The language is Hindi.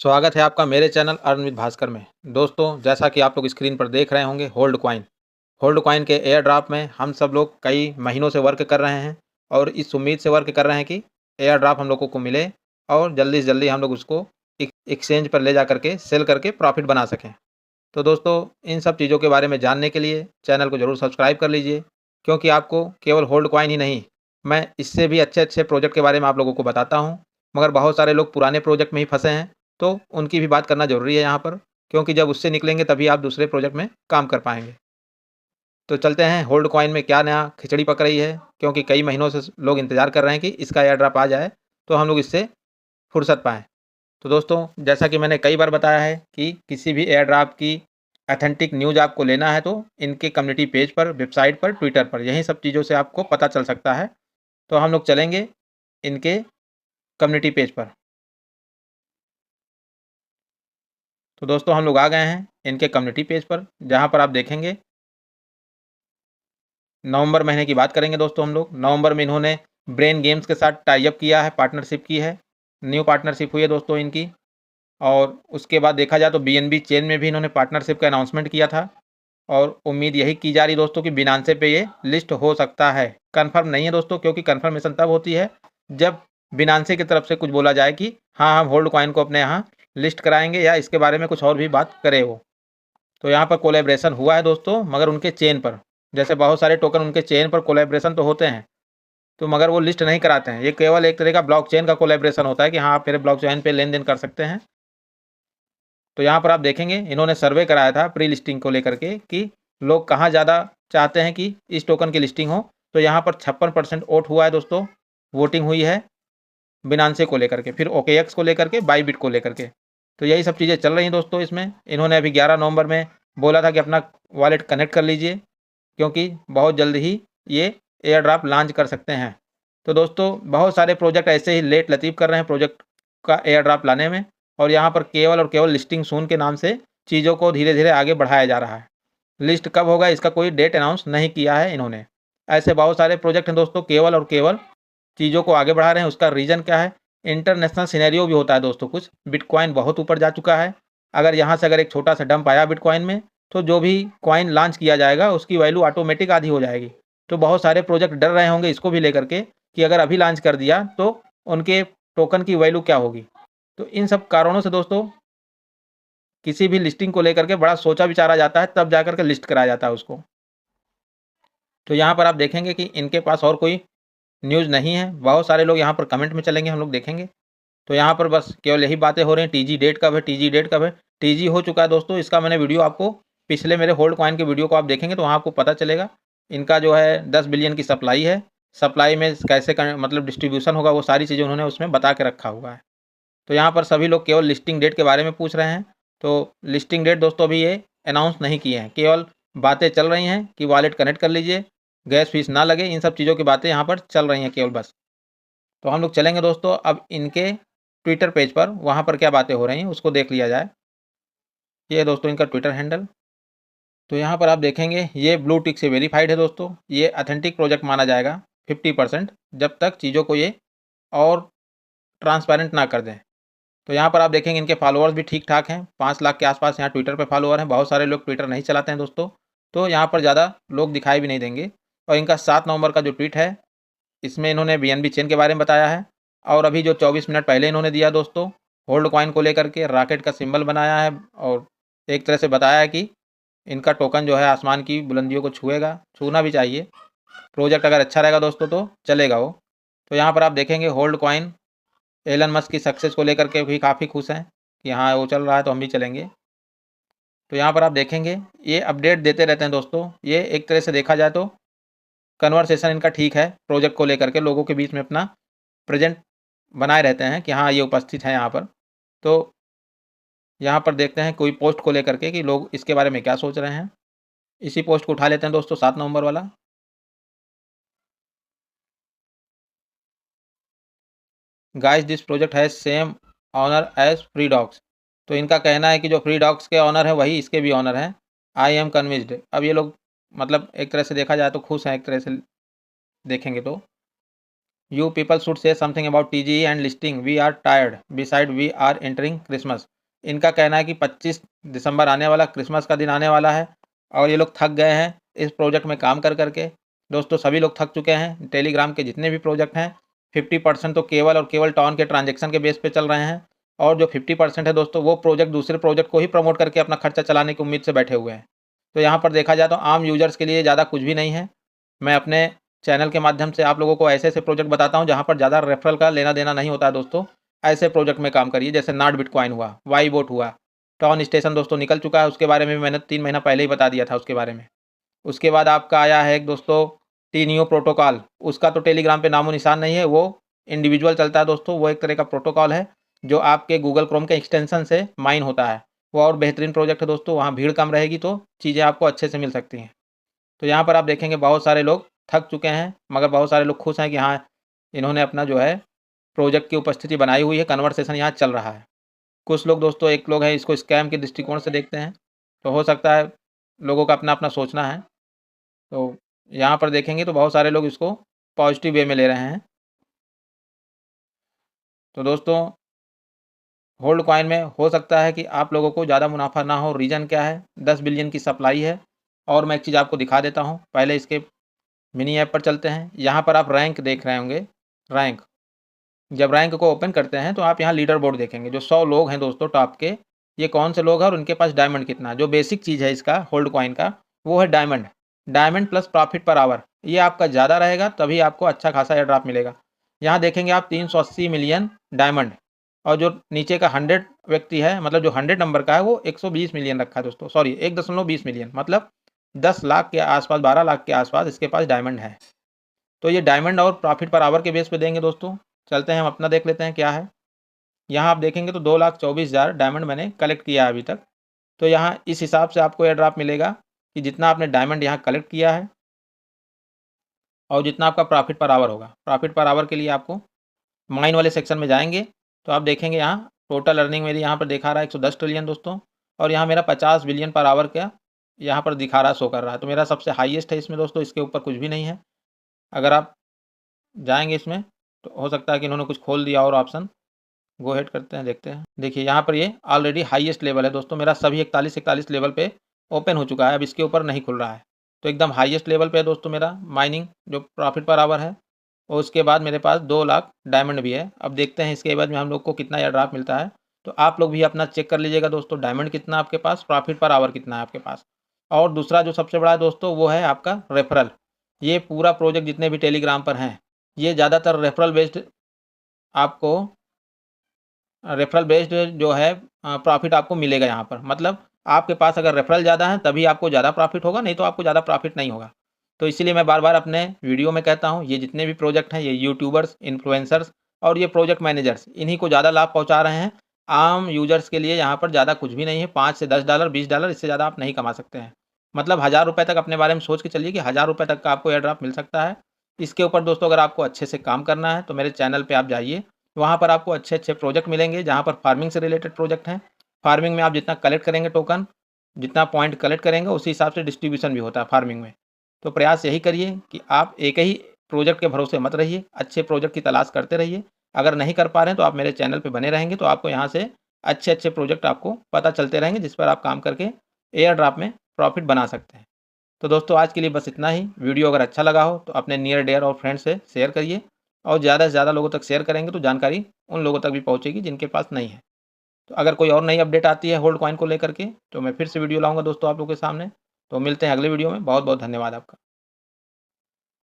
स्वागत है आपका मेरे चैनल अर्न विद भास्कर में। दोस्तों, जैसा कि आप लोग स्क्रीन पर देख रहे होंगे, होल्ड कॉइन के एयर ड्रॉप में हम सब लोग कई महीनों से वर्क कर रहे हैं और इस उम्मीद से वर्क कर रहे हैं कि एयर ड्रॉप हम लोगों को मिले और जल्दी से जल्दी हम लोग उसको एक्सचेंज पर ले जा करके सेल करके प्रॉफिट बना सकें। तो दोस्तों, इन सब चीज़ों के बारे में जानने के लिए चैनल को ज़रूर सब्सक्राइब कर लीजिए, क्योंकि आपको केवल होल्ड कॉइन ही नहीं, मैं इससे भी अच्छे अच्छे प्रोजेक्ट के बारे में आप लोगों को बताता हूँ। मगर बहुत सारे लोग पुराने प्रोजेक्ट में ही फंसे हैं, तो उनकी भी बात करना ज़रूरी है यहाँ पर, क्योंकि जब उससे निकलेंगे तभी आप दूसरे प्रोजेक्ट में काम कर पाएंगे। तो चलते हैं होल्ड कॉइन में क्या नया खिचड़ी पक रही है, क्योंकि कई महीनों से लोग इंतज़ार कर रहे हैं कि इसका एयर ड्रॉप आ जाए तो हम लोग इससे फुर्सत पाएँ। तो दोस्तों, जैसा कि मैंने कई बार बताया है कि किसी भी एयर ड्रॉप की ऑथेंटिक न्यूज़ आपको लेना है तो इनके कम्युनिटी पेज पर, वेबसाइट पर, ट्विटर पर, यही सब चीज़ों से आपको पता चल सकता है। तो हम लोग चलेंगे इनके कम्युनिटी पेज पर। तो दोस्तों, हम लोग आ गए हैं इनके कम्युनिटी पेज पर, जहाँ पर आप देखेंगे नवंबर महीने की बात करेंगे। दोस्तों, हम लोग नवंबर में इन्होंने ब्रेन गेम्स के साथ टाई अप किया है, पार्टनरशिप की है, न्यू पार्टनरशिप हुई है दोस्तों इनकी। और उसके बाद देखा जाए तो बीएनबी चेन में भी इन्होंने पार्टनरशिप का अनाउंसमेंट किया था और उम्मीद यही की जा रही दोस्तों कि बिनांसे पे ये लिस्ट हो सकता है। कंफर्म नहीं है दोस्तों, क्योंकि कंफर्मेशन तब होती है जब बिनांसे की तरफ से कुछ बोला जाए कि हाँ, हम होल्ड कॉइन को अपने यहाँ लिस्ट कराएंगे या इसके बारे में कुछ और भी बात करे वो। तो यहाँ पर कोलैबोरेशन हुआ है दोस्तों, मगर उनके चेन पर, जैसे बहुत सारे टोकन उनके चेन पर कोलैबोरेशन तो होते हैं, तो मगर वो लिस्ट नहीं कराते हैं। ये केवल एक तरह का ब्लॉकचेन का कोलैबोरेशन होता है कि हाँ, आप मेरे ब्लॉकचेन पे लेन देन कर सकते हैं। तो यहाँ पर आप देखेंगे इन्होंने सर्वे कराया था प्री लिस्टिंग को लेकर के कि लोग कहाँ ज़्यादा चाहते हैं कि इस टोकन की लिस्टिंग हो। तो यहाँ पर 56% वोट हुआ है दोस्तों, वोटिंग हुई है बिनांसे को लेकर के, फिर ओकेएक्स को लेकर के, बाईबिट को लेकर के। तो यही सब चीज़ें चल रही हैं दोस्तों। इसमें इन्होंने अभी 11 नवंबर में बोला था कि अपना वॉलेट कनेक्ट कर लीजिए, क्योंकि बहुत जल्द ही ये एयर ड्रॉप लॉन्च कर सकते हैं। तो दोस्तों, बहुत सारे प्रोजेक्ट ऐसे ही लेट लतीफ़ कर रहे हैं प्रोजेक्ट का एयर ड्रॉप लाने में, और यहाँ पर केवल और केवल लिस्टिंग सून के नाम से चीज़ों को धीरे धीरे आगे बढ़ाया जा रहा है। लिस्ट कब होगा इसका कोई डेट अनाउंस नहीं किया है इन्होंने। ऐसे बहुत सारे प्रोजेक्ट हैं दोस्तों, केवल और केवल चीज़ों को आगे बढ़ा रहे हैं। उसका रीज़न क्या है? इंटरनेशनल सिनेरियो भी होता है दोस्तों कुछ। बिटकॉइन बहुत ऊपर जा चुका है। अगर यहाँ से अगर एक छोटा सा डंप आया बिटकॉइन में, तो जो भी कॉइन लॉन्च किया जाएगा उसकी वैल्यू ऑटोमेटिक आधी हो जाएगी। तो बहुत सारे प्रोजेक्ट डर रहे होंगे इसको भी लेकर के कि अगर अभी लॉन्च कर दिया तो उनके टोकन की वैल्यू क्या होगी। तो इन सब कारणों से दोस्तों, किसी भी लिस्टिंग को लेकर के बड़ा सोचा विचारा जाता है, तब जाकर के लिस्ट कराया जाता है उसको। तो यहाँ पर आप देखेंगे कि इनके पास और कोई न्यूज़ नहीं है। बहुत सारे लोग यहाँ पर कमेंट में चलेंगे, हम लोग देखेंगे। तो यहाँ पर बस केवल यही बातें हो रही हैं, टीजी डेट कब है, टीजी डेट कब है। टीजी हो चुका है दोस्तों, इसका मैंने वीडियो आपको पिछले मेरे होल्ड कॉइन के वीडियो को आप देखेंगे तो वहाँ आपको पता चलेगा। इनका जो है 10 बिलियन की सप्लाई है। सप्लाई में कैसे मतलब डिस्ट्रीब्यूशन होगा, वो सारी चीज़ें उन्होंने उसमें बता के रखा हुआ है। तो यहाँ पर सभी लोग केवल लिस्टिंग डेट के बारे में पूछ रहे हैं। तो लिस्टिंग डेट दोस्तों अभी ये अनाउंस नहीं किए हैं, केवल बातें चल रही हैं कि वॉलेट कनेक्ट कर लीजिए, गैस फीस ना लगे, इन सब चीज़ों की बातें यहाँ पर चल रही हैं केवल बस। तो हम लोग चलेंगे दोस्तों अब इनके ट्विटर पेज पर, वहाँ पर क्या बातें हो रही हैं उसको देख लिया जाए। ये है दोस्तों इनका ट्विटर हैंडल। तो यहाँ पर आप देखेंगे ये ब्लू टिक से वेरीफाइड है दोस्तों। ये अथेंटिक प्रोजेक्ट माना जाएगा 50%, जब तक चीज़ों को ये और ट्रांसपेरेंट ना कर दें। तो यहाँ पर आप देखेंगे इनके फॉलोअर्स भी ठीक ठाक हैं, 5 लाख के आसपास यहाँ ट्विटर पे फॉलोअर हैं। बहुत सारे लोग ट्विटर नहीं चलाते हैं दोस्तों, तो यहाँ पर ज़्यादा लोग दिखाई भी नहीं देंगे। और इनका 7 नवंबर का जो ट्वीट है, इसमें इन्होंने बीएनबी चेन के बारे में बताया है। और अभी जो 24 मिनट पहले इन्होंने दिया दोस्तों, होल्ड कॉइन को लेकर के रॉकेट का सिंबल बनाया है और एक तरह से बताया है कि इनका टोकन जो है आसमान की बुलंदियों को छुएगा, छूना भी चाहिए। प्रोजेक्ट अगर अच्छा रहेगा दोस्तों तो चलेगा वो। तो यहाँ पर आप देखेंगे होल्ड कॉइन एलन मस्क की सक्सेस को लेकर के भी काफ़ी खुश हैं कि हाँ, वो चल रहा है तो हम भी चलेंगे। तो यहाँ पर आप देखेंगे ये अपडेट देते रहते हैं दोस्तों। ये एक तरह से देखा जाए तो कन्वर्सेशन इनका ठीक है, प्रोजेक्ट को लेकर के लोगों के बीच में अपना प्रेजेंट बनाए रहते हैं कि हाँ, ये उपस्थित हैं यहाँ पर। तो यहाँ पर देखते हैं कोई पोस्ट को लेकर के कि लोग इसके बारे में क्या सोच रहे हैं। इसी पोस्ट को उठा लेते हैं दोस्तों, 7 नवंबर वाला। Guys, this project has same honour as free dogs. तो इनका कहना है कि जो फ्री डॉग्स के ऑनर है वही इसके भी ऑनर हैं। I am convinced. अब ये लोग मतलब एक तरह से देखा जाए तो खुश हैं, एक तरह से देखेंगे तो। You people should say something about TG and listing, we are tired, beside we are entering Christmas. इनका कहना है कि 25 दिसंबर आने वाला, क्रिसमस का दिन आने वाला है और ये लोग थक गए हैं इस प्रोजेक्ट में काम कर के। दोस्तों सभी लोग थक चुके हैं। टेलीग्राम के जितने भी प्रोजेक्ट हैं 50% तो केवल और केवल टॉन के ट्रांजेक्शन के बेस पे चल रहे हैं और जो 50% है दोस्तों वो प्रोजेक्ट दूसरे प्रोजेक्ट को ही प्रमोट करके अपना खर्चा चलाने की उम्मीद से बैठे हुए हैं। तो यहाँ पर देखा जाए तो आम यूजर्स के लिए ज़्यादा कुछ भी नहीं है। मैं अपने चैनल के माध्यम से आप लोगों को ऐसे ऐसे प्रोजेक्ट बताता हूँ जहाँ पर ज़्यादा रेफरल का लेना देना नहीं होता है दोस्तों। ऐसे प्रोजेक्ट में काम करिए, जैसे नाट बिटकॉइन हुआ, वाई बोट हुआ, टॉन स्टेशन दोस्तों निकल चुका है, उसके बारे में मैंने 3 महीना पहले ही बता दिया था उसके बारे में। उसके बाद आपका आया है एक दोस्तों टीनियो प्रोटोकॉल, उसका तो टेलीग्राम पे नामो निशान नहीं है, वो इंडिविजुअल चलता है दोस्तों। वो एक तरह का प्रोटोकॉल है जो आपके गूगल क्रोम के एक्सटेंशन से माइन होता है। वो और बेहतरीन प्रोजेक्ट है दोस्तों, वहाँ भीड़ कम रहेगी तो चीज़ें आपको अच्छे से मिल सकती हैं। तो यहाँ पर आप देखेंगे बहुत सारे लोग थक चुके हैं, मगर बहुत सारे लोग खुश हैं कि हाँ, इन्होंने अपना जो है प्रोजेक्ट की उपस्थिति बनाई हुई है, कन्वर्सेशन यहाँ चल रहा है। कुछ लोग दोस्तों, एक लोग हैं इसको स्कैम के दृष्टिकोण से देखते हैं, तो हो सकता है लोगों का अपना-अपना सोचना है। तो यहाँ पर देखेंगे तो बहुत सारे लोग इसको पॉजिटिव वे में ले रहे हैं। तो दोस्तों होल्ड कॉइन में हो सकता है कि आप लोगों को ज़्यादा मुनाफा ना हो। रीज़न क्या है? 10 बिलियन की सप्लाई है और मैं एक चीज़ आपको दिखा देता हूँ। पहले इसके मिनी ऐप पर चलते हैं। यहाँ पर आप रैंक देख रहे होंगे, रैंक। जब रैंक को ओपन करते हैं तो आप यहाँ लीडर बोर्ड देखेंगे। जो 100 लोग हैं दोस्तों टॉप के, ये कौन से लोग हैं और उनके पास डायमंड कितना है। जो बेसिक चीज़ है इसका होल्ड कॉइन का, वो है diamond. Diamond plus profit per hour, ये आपका ज़्यादा रहेगा तभी आपको अच्छा खासा एयर ड्रॉप मिलेगा। यहाँ देखेंगे आप 380 मिलियन डायमंड और जो नीचे का 100 व्यक्ति है, मतलब जो 100 नंबर का है, वो 120 मिलियन रखा है दोस्तों। सॉरी, 1.20 मिलियन, मतलब 10 लाख के आसपास, 12 लाख के आसपास इसके पास डायमंड है। तो ये डायमंड और प्रॉफिट पर आवर के बेस पे देंगे दोस्तों। चलते हैं हम अपना देख लेते हैं क्या है। यहाँ आप देखेंगे तो 2,24,000 डायमंड मैंने कलेक्ट किया है अभी तक। तो यहाँ इस हिसाब से आपको एयर ड्रॉप मिलेगा कि जितना आपने डायमंड यहाँ कलेक्ट किया है और जितना आपका प्रॉफिट पर आवर होगा। प्रॉफिट पर आवर के लिए आपको माइन वाले सेक्शन में जाएंगे तो आप देखेंगे यहाँ टोटल अर्निंग मेरी यहाँ पर दिखा रहा है 110 ट्रिलियन दोस्तों, और यहाँ मेरा 50 बिलियन पर आवर का यहाँ पर दिखा रहा है, शो कर रहा है। तो मेरा सबसे हाईएस्ट है इसमें दोस्तों, इसके ऊपर कुछ भी नहीं है। अगर आप जाएंगे इसमें तो हो सकता है कि इन्होंने कुछ खोल दिया और ऑप्शन। गो हेड करते हैं, देखते हैं। देखिए यहाँ पर ये ऑलरेडी हाईएस्ट लेवल है दोस्तों, मेरा सभी 41 लेवल पे ओपन हो चुका है, अब इसके ऊपर नहीं खुल रहा है। तो एकदम हाईएस्ट लेवल पे है दोस्तों मेरा माइनिंग जो प्रॉफिट पर आवर है, और उसके बाद मेरे पास 2 लाख डायमंड भी है। अब देखते हैं इसके बाद में हम लोग को कितना एयर ड्रॉप मिलता है। तो आप लोग भी अपना चेक कर लीजिएगा दोस्तों, डायमंड कितना आपके पास, प्रॉफिट पर आवर कितना है आपके पास। और दूसरा जो सबसे बड़ा है दोस्तों, वो है आपका रेफरल। ये पूरा प्रोजेक्ट जितने भी टेलीग्राम पर हैं, ये ज़्यादातर रेफरल बेस्ड आपको रेफरल बेस्ड जो है प्रॉफिट आपको मिलेगा यहाँ पर। मतलब आपके पास अगर रेफरल ज़्यादा है तभी आपको ज़्यादा प्रॉफिट होगा, नहीं तो आपको ज़्यादा प्रॉफिट नहीं होगा। तो इसीलिए मैं बार-बार अपने वीडियो में कहता हूँ, ये जितने भी प्रोजेक्ट हैं, ये यूट्यूबर्स, इन्फ्लुएंसर्स और ये प्रोजेक्ट मैनेजर्स, इन्हीं को ज़्यादा लाभ पहुँचा रहे हैं। आम यूज़र्स के लिए यहाँ पर ज़्यादा कुछ भी नहीं है। 5 से $10, $20, इससे ज़्यादा आप नहीं कमा सकते हैं। मतलब ₹1000 तक अपने बारे में सोच के चलिए कि ₹1000 तक का आपको एयर ड्रॉप मिल सकता है। इसके ऊपर दोस्तों अगर आपको अच्छे से काम करना है तो मेरे चैनल पे आप जाइए, वहाँ पर आपको अच्छे-अच्छे प्रोजेक्ट मिलेंगे जहाँ पर फार्मिंग से रिलेटेड प्रोजेक्ट हैं। फार्मिंग में आप जितना कलेक्ट करेंगे टोकन, जितना पॉइंट कलेक्ट करेंगे उसी हिसाब से डिस्ट्रीब्यूशन भी होता है फार्मिंग में। तो प्रयास यही करिए कि आप एक ही प्रोजेक्ट के भरोसे मत रहिए, अच्छे प्रोजेक्ट की तलाश करते रहिए। अगर नहीं कर पा रहे हैं तो आप मेरे चैनल पे बने रहेंगे तो आपको यहाँ से अच्छे-अच्छे प्रोजेक्ट आपको पता चलते रहेंगे जिस पर आप काम करके एयर ड्रॉप में प्रॉफिट बना सकते हैं। तो दोस्तों आज के लिए बस इतना ही। वीडियो अगर अच्छा लगा हो तो अपने नियर डियर और फ्रेंड से शेयर करिए, और ज़्यादा से ज़्यादा लोगों तक शेयर करेंगे तो जानकारी उन लोगों तक भी पहुँचेगी जिनके पास नहीं है। तो अगर कोई और नई अपडेट आती है होल्ड कॉइन को लेकर के तो मैं फिर से वीडियो लाऊंगा दोस्तों आप लोगों के सामने। तो मिलते हैं अगले वीडियो में। बहुत बहुत धन्यवाद आपका।